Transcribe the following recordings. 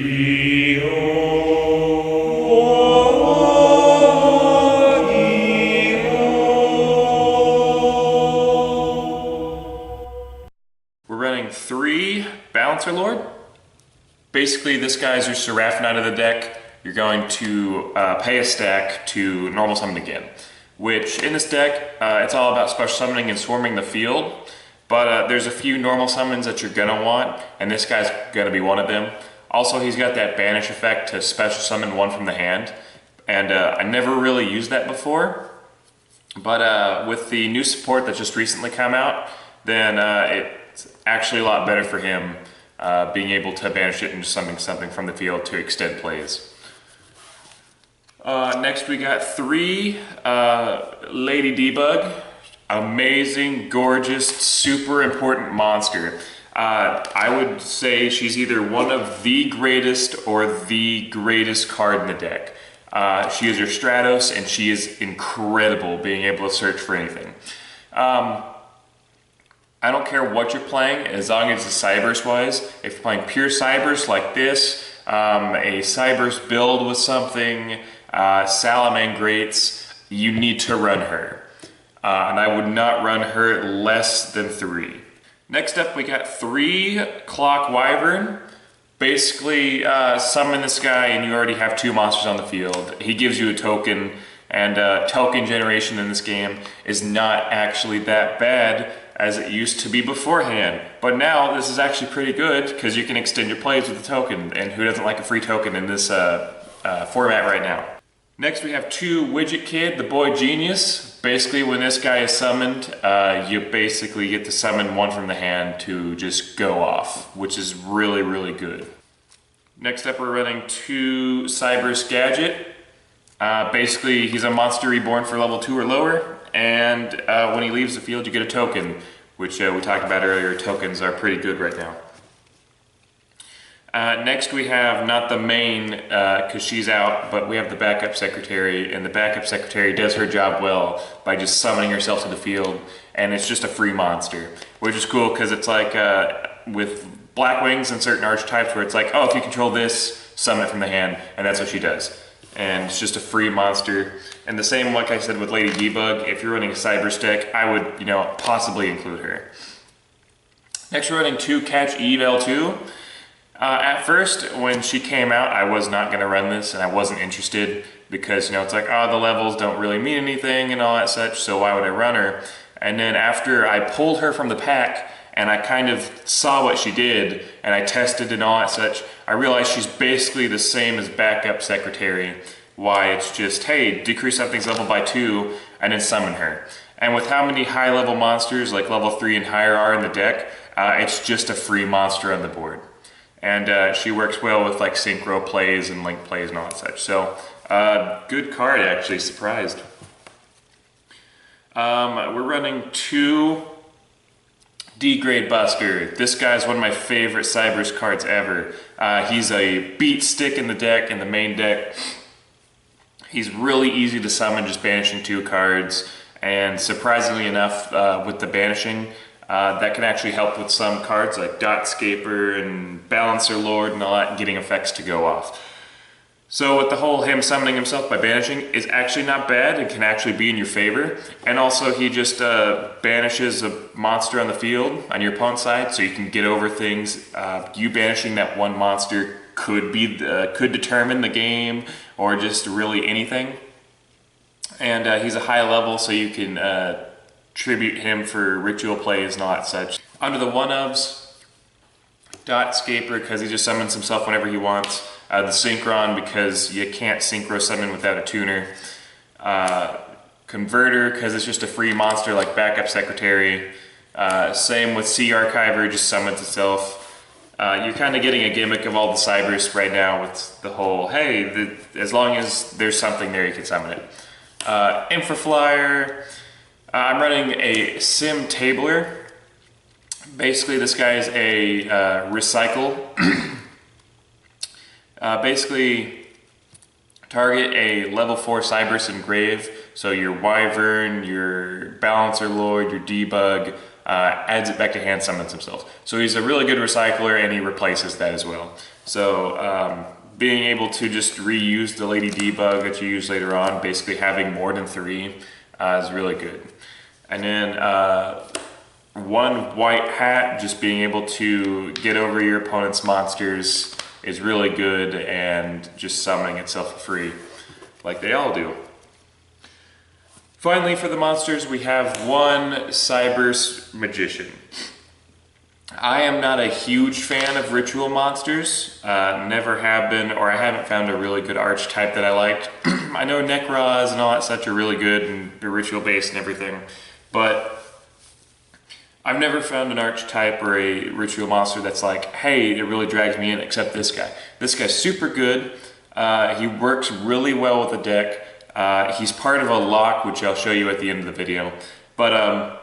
We're running 3 Balancer Lord. Basically, this guy's your Seraphin out of the deck. You're going to pay a stack to normal summon again, which in this deck, it's all about special summoning and swarming the field, but there's a few normal summons that you're gonna want, and this guy's gonna be one of them. Also, he's got that banish effect to special summon one from the hand, and I never really used that before, but with the new support that just recently come out, then it's actually a lot better for him being able to banish it and summon something from the field to extend plays. Next we got 3 Lady Debug. Amazing, gorgeous, super important monster. I would say she's either one of the greatest or the greatest card in the deck. She is your Stratos, and she is incredible being able to search for anything. I don't care what you're playing, as long as it's Cyberse wise. If you're playing pure Cyberse like this, a Cyberse build with something, Salamangrates, you need to run her. And I would not run her less than 3. Next up, we got 3 Clock Wyvern. Basically, summon this guy and you already have 2 monsters on the field. He gives you a token, and token generation in this game is not actually that bad as it used to be beforehand. But now this is actually pretty good because you can extend your plays with a token, and who doesn't like a free token in this format right now? Next we have 2 Widget Kid, the Boy Genius. Basically when this guy is summoned, you basically get to summon one from the hand to just go off, which is really, really good. Next up we're running 2 Cyberse Gadget. Basically he's a monster reborn for level 2 or lower, and when he leaves the field you get a token, which we talked about earlier. Tokens are pretty good right now. Next we have not the main, because she's out, but we have the backup secretary, and the backup secretary does her job well by just summoning herself to the field, and it's just a free monster, which is cool because it's like with Black Wings and certain archetypes where it's like, oh, if you control this, summon it from the hand, and that's what she does. And it's just a free monster. And the same, like I said, with Lady Debug, if you're running a Cyberse deck, I would, possibly include her. Next, we're running 2 Catch Eve L2. At first, when she came out, I was not going to run this, and I wasn't interested because, it's like, oh, the levels don't really mean anything and all that such, so why would I run her? And then after I pulled her from the pack, and I kind of saw what she did, and I tested and all that such, I realized she's basically the same as backup secretary. Why, it's just, hey, decrease something's level by 2, and then summon her. And with how many high level monsters, like level 3 and higher, are in the deck, it's just a free monster on the board. And she works well with like Synchro plays and Link plays and all that such. So, good card actually, surprised. We're running 2 D-Grade Buster. This guy's one of my favorite Cyberse cards ever. He's a beat stick in the deck, in the main deck. He's really easy to summon, just banishing 2 cards. And surprisingly enough, with the banishing, that can actually help with some cards like Dotscaper and Balancer Lord and all that, and getting effects to go off. So with the whole him summoning himself by banishing is actually not bad and can actually be in your favor. And also he just banishes a monster on the field on your opponent's side, so you can get over things. You banishing that one monster could determine the game, or just really anything. And he's a high level, so you can tribute him for ritual plays and all that such. Under the one-ofs, Dotscaper because he just summons himself whenever he wants. The Synchron because you can't Synchro summon without a tuner. Converter because it's just a free monster like backup secretary. Same with Sea Archiver, just summons itself. You're kind of getting a gimmick of all the Cyberse right now with the whole, hey, as long as there's something there you can summon it. Infraflyer. I'm running a Sim Tabler. Basically this guy is a recycle. Basically target a level 4 Cyberse Engrave, so your Wyvern, your Balancer Lord, your Debug, adds it back to hand, summons himself. So he's a really good recycler, and he replaces that as well. So being able to just reuse the Lady D bug that you use later on, basically having more than 3, is really good. And then 1 white hat, just being able to get over your opponent's monsters is really good, and just summoning itself for free, like they all do. Finally, for the monsters, we have 1 Cyberse Magician. I am not a huge fan of ritual monsters, never have been, or I haven't found a really good archetype that I liked. I know Necros and all that such are really good, and they're ritual based and everything, but I've never found an archetype or a ritual monster that's like, hey, it really drags me in, except this guy. This guy's super good. He works really well with the deck. He's part of a lock, which I'll show you at the end of the video. But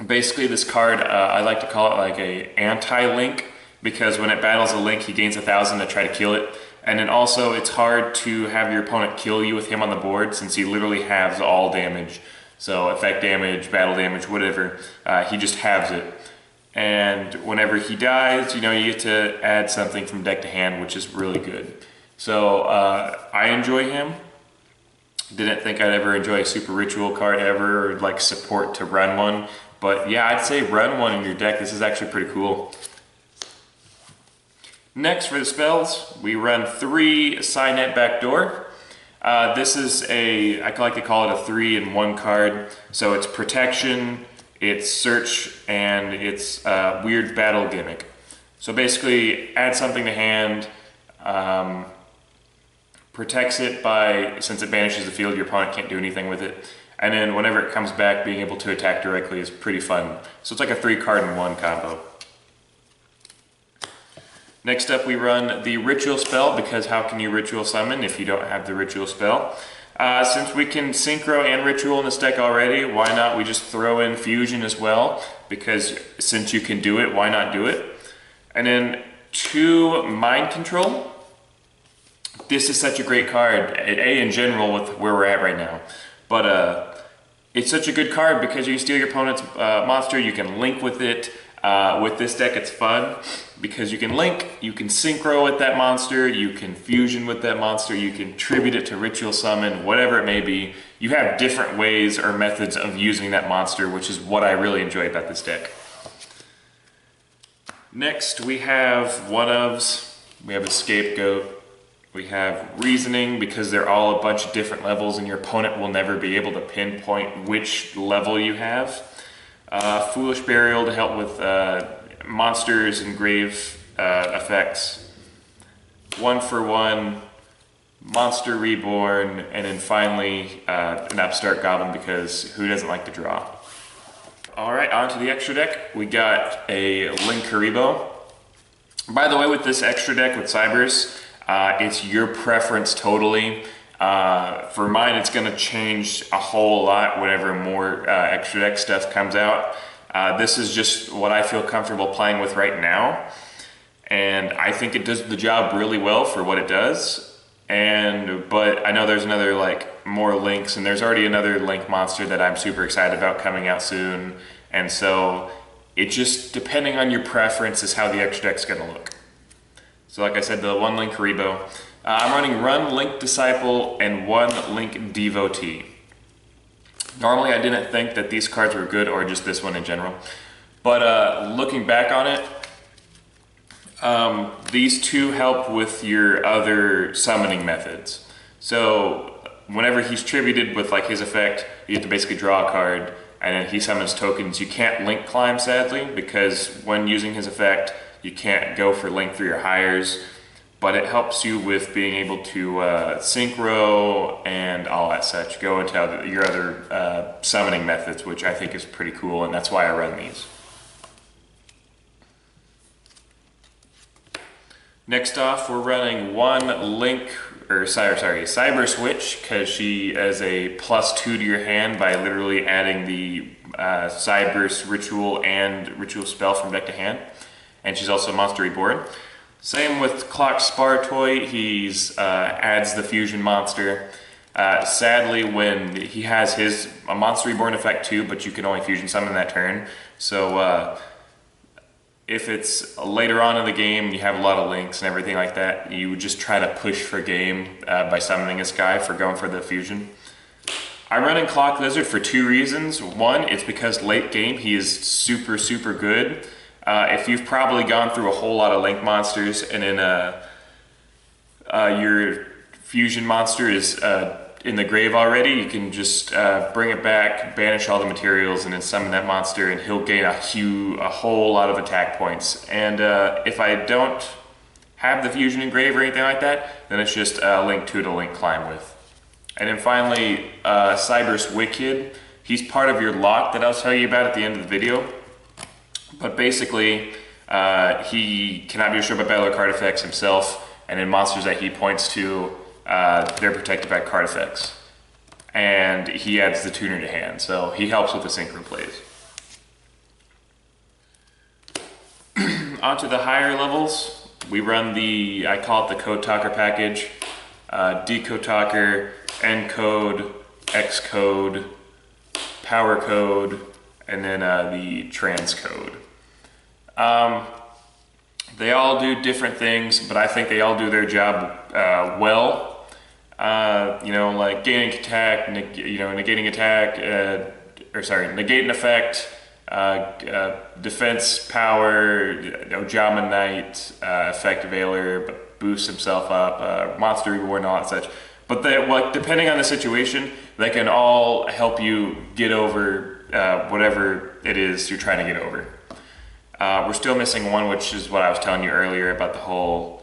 basically this card, I like to call it like a anti-link, because when it battles a link, he gains 1,000 to try to kill it. And then also, it's hard to have your opponent kill you with him on the board, since he literally halves all damage. So effect damage, battle damage, whatever, he just halves it. And whenever he dies, you know, you get to add something from deck to hand, which is really good. So I enjoy him. Didn't think I'd ever enjoy a super ritual card ever, or like support to run one. But yeah, I'd say run one in your deck. This is actually pretty cool. Next for the spells, we run 3 Cynet Backdoor. This is I like to call it a 3-in-1 card. So it's protection, it's search, and it's weird battle gimmick. So basically, add something to hand, protects it by, since it banishes the field, your opponent can't do anything with it. And then whenever it comes back, being able to attack directly is pretty fun. So it's like a 3-card-in-1 combo. Next up, we run the Ritual spell, because how can you Ritual summon if you don't have the Ritual spell? Since we can Synchro and Ritual in this deck already, why not we just throw in Fusion as well? Because since you can do it, why not do it? And then 2 Mind Control. This is such a great card, in general with where we're at right now. But it's such a good card because you can steal your opponent's monster, you can link with it. With this deck, it's fun because you can link, you can Synchro with that monster, you can Fusion with that monster, you can tribute it to Ritual Summon, whatever it may be. You have different ways or methods of using that monster, which is what I really enjoy about this deck. Next, we have one-ofs, we have a Scapegoat, we have Reasoning, because they're all a bunch of different levels and your opponent will never be able to pinpoint which level you have. Foolish Burial to help with monsters and grave effects. 1-for-1, Monster Reborn, and then finally an Upstart Goblin, because who doesn't like to draw? Alright, on to the extra deck. We got a Link Haribo. By the way, with this extra deck with Cyberse, it's your preference totally. For mine, it's going to change a whole lot whenever more extra deck stuff comes out. This is just what I feel comfortable playing with right now, and I think it does the job really well for what it does. But I know there's another more links, and there's already another link monster that I'm super excited about coming out soon. And so it just, depending on your preference, is how the extra deck's going to look. So like I said, the 1 Link Haribo. I'm running Run Link Disciple and 1 Link Devotee. Normally I didn't think that these cards were good, or just this one in general. But looking back on it, these 2 help with your other summoning methods. So whenever he's tributed with his effect, you have to basically draw a card, and then he summons tokens. You can't Link Climb, sadly, because when using his effect, you can't go for Link through your hires. But it helps you with being able to Synchro and all that such. Go into your other summoning methods, which I think is pretty cool, and that's why I run these. Next off, we're running 1 Cyberse Witch, because she is a +2 to your hand by literally adding the Cyberse Ritual and Ritual spell from deck to hand. And she's also Monster Reborn. Same with Clock Spartoy, he's adds the Fusion monster. Sadly, when he has a Monster Reborn effect too, but you can only Fusion summon that turn. So if it's later on in the game, you have a lot of links and everything like that, you would just try to push for game by summoning this guy for going for the fusion. I run in Clock Lizard for 2 reasons. One, it's because late game he is super, super good. If you've probably gone through a whole lot of link monsters and then your fusion monster is in the grave already, you can just bring it back, banish all the materials, and then summon that monster, and he'll gain a whole lot of attack points. And if I don't have the fusion in grave or anything like that, then it's just Link 2 to Link Climb with. And then finally, Cyberse Wicked. He's part of your lock that I'll tell you about at the end of the video. But basically, he cannot be destroyed by battle or card effects himself, and then monsters that he points to, they're protected by card effects. And he adds the tuner to hand, so he helps with the synchro plays. Onto the higher levels, we run the, I call it the Code Talker package. Decode Talker, Encode, Xcode, Power Code, and then the Transcode. They all do different things, but I think they all do their job well. You know, like gaining attack, negating attack, negate an effect, defense power, Ojama Knight, effect veiler, boosts himself up, monster reward, and all that such. But they, depending on the situation, they can all help you get over whatever it is you're trying to get over. We're still missing one, which is what I was telling you earlier about the whole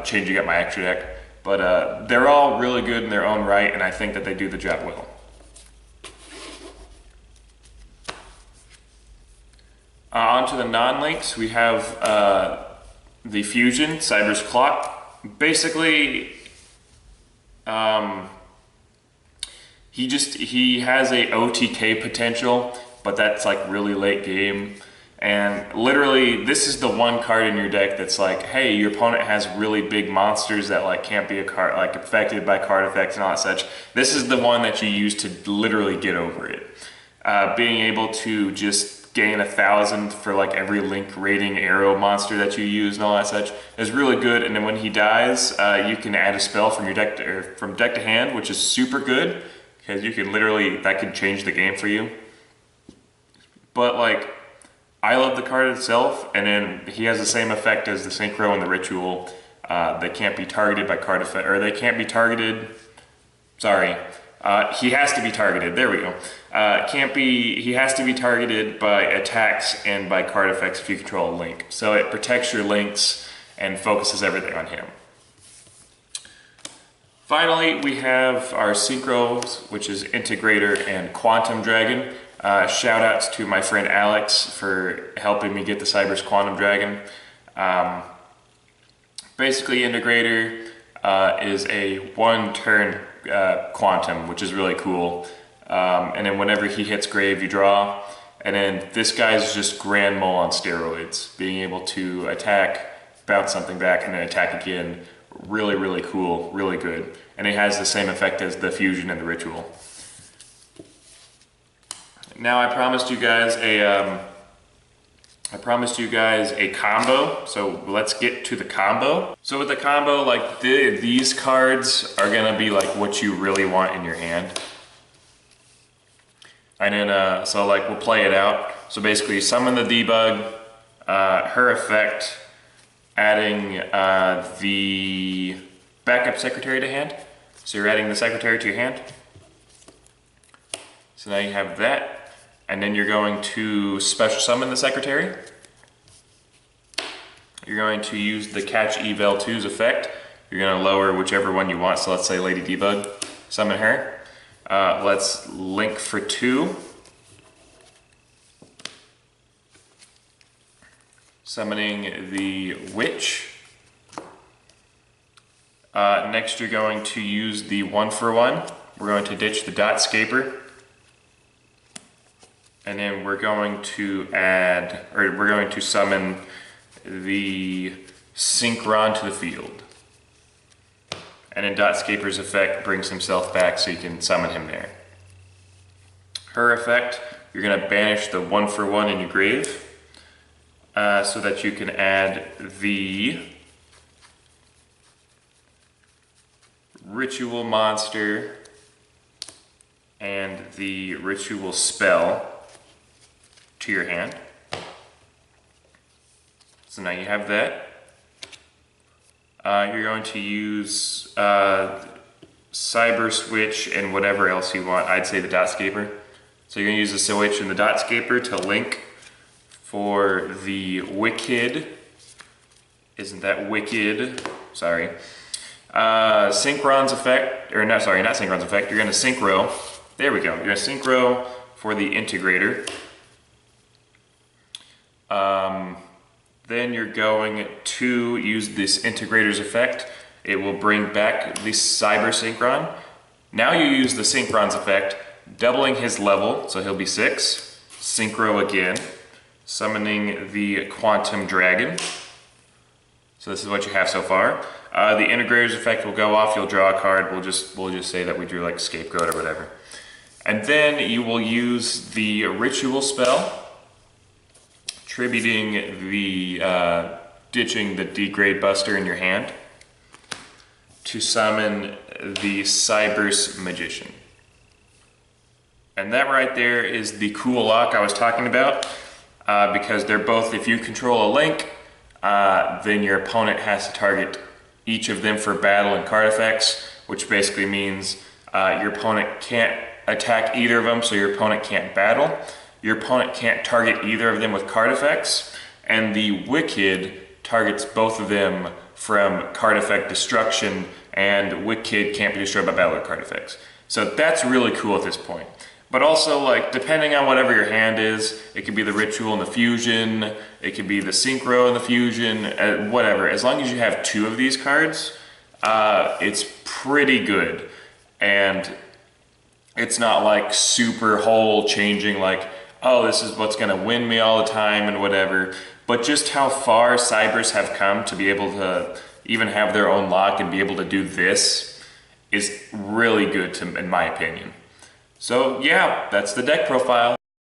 changing up my extra deck. But they're all really good in their own right, and I think that they do the job well. On to the non-links, we have the Fusion, Cyberse Clock. Basically, he has a OTK potential, but that's like really late game. And literally, this is the one card in your deck that's like, hey, your opponent has really big monsters that like can't be affected by card effects and all that such. This is the one that you use to literally get over it. Being able to just gain 1,000 for like every link rating arrow monster that you use and all that such is really good. And then when he dies, you can add a spell from your deck to hand, which is super good because you can literally, that could change the game for you. But like, I love the card itself, and then he has the same effect as the Synchro and the Ritual. They can't be targeted by card effect, or they can't be targeted, sorry, he has to be targeted, there we go. He has to be targeted by attacks and by card effects if you control a link. So it protects your links and focuses everything on him. Finally, we have our Synchros, which is Integrator and Quantum Dragon. Shout outs to my friend Alex for helping me get the Cyberse Quantum Dragon. Basically, Integrator is a 1-turn Quantum, which is really cool. And then whenever he hits grave, you draw. And then this guy's just Grand Mole on steroids, being able to attack, bounce something back, and then attack again. Really, really cool, really good. And it has the same effect as the Fusion and the Ritual. Now I promised you guys a combo, so let's get to the combo. So with the combo, like these cards are gonna be like what you really want in your hand. And then, so like we'll play it out. So basically summon the debug, her effect, adding the backup secretary to hand. So you're adding the secretary to your hand. So now you have that. And then you're going to special summon the secretary. You're going to use the Catch Eval 2's effect. You're going to lower whichever one you want. So let's say Lady Debug. Summon her. Let's link for 2. Summoning the Witch. Next you're going to use the 1-for-1. We're going to ditch the Dot Scaper. And then we're going to summon the Synchron to the field. And then Dot Scaper's effect brings himself back so you can summon him there. Her effect, you're gonna banish the 1-for-1 in your grave. so that you can add the ritual monster and the ritual spell to your hand. So now you have that. You're going to use Cyber Switch and whatever else you want. I'd say the Dotscaper. So you're going to use the Switch and the Dotscaper to link for the Wicked. Isn't that wicked? Sorry. Synchron's effect, or no, sorry, not Synchron's effect. You're going to Synchro. There we go. You're going to Synchro for the integrator. Then you're going to use this integrator's effect. It will bring back the Cyber Synchron. Now you use the Synchron's effect, doubling his level, so he'll be 6. Synchro again, summoning the Quantum Dragon. So this is what you have so far. The integrator's effect will go off, you'll draw a card. We'll just say that we drew like Scapegoat or whatever. And then you will use the ritual spell, tributing the, ditching the Degrade Buster in your hand to summon the Cyberse Magician. And that right there is the cool lock I was talking about, because they're both, if you control a link, then your opponent has to target each of them for battle and card effects, which basically means your opponent can't attack either of them, so your opponent can't battle. Your opponent can't target either of them with card effects, and the Wicked targets both of them from card effect destruction, and Wicked can't be destroyed by battle or card effects. So that's really cool at this point. But also, like, depending on whatever your hand is, it could be the Ritual and the Fusion, it could be the Synchro and the Fusion, whatever. As long as you have 2 of these cards, it's pretty good. And it's not like super whole changing, like, oh, this is what's gonna win me all the time and whatever. But just how far Cyberse have come to be able to even have their own lock and be able to do this is really good in my opinion. So yeah, that's the deck profile.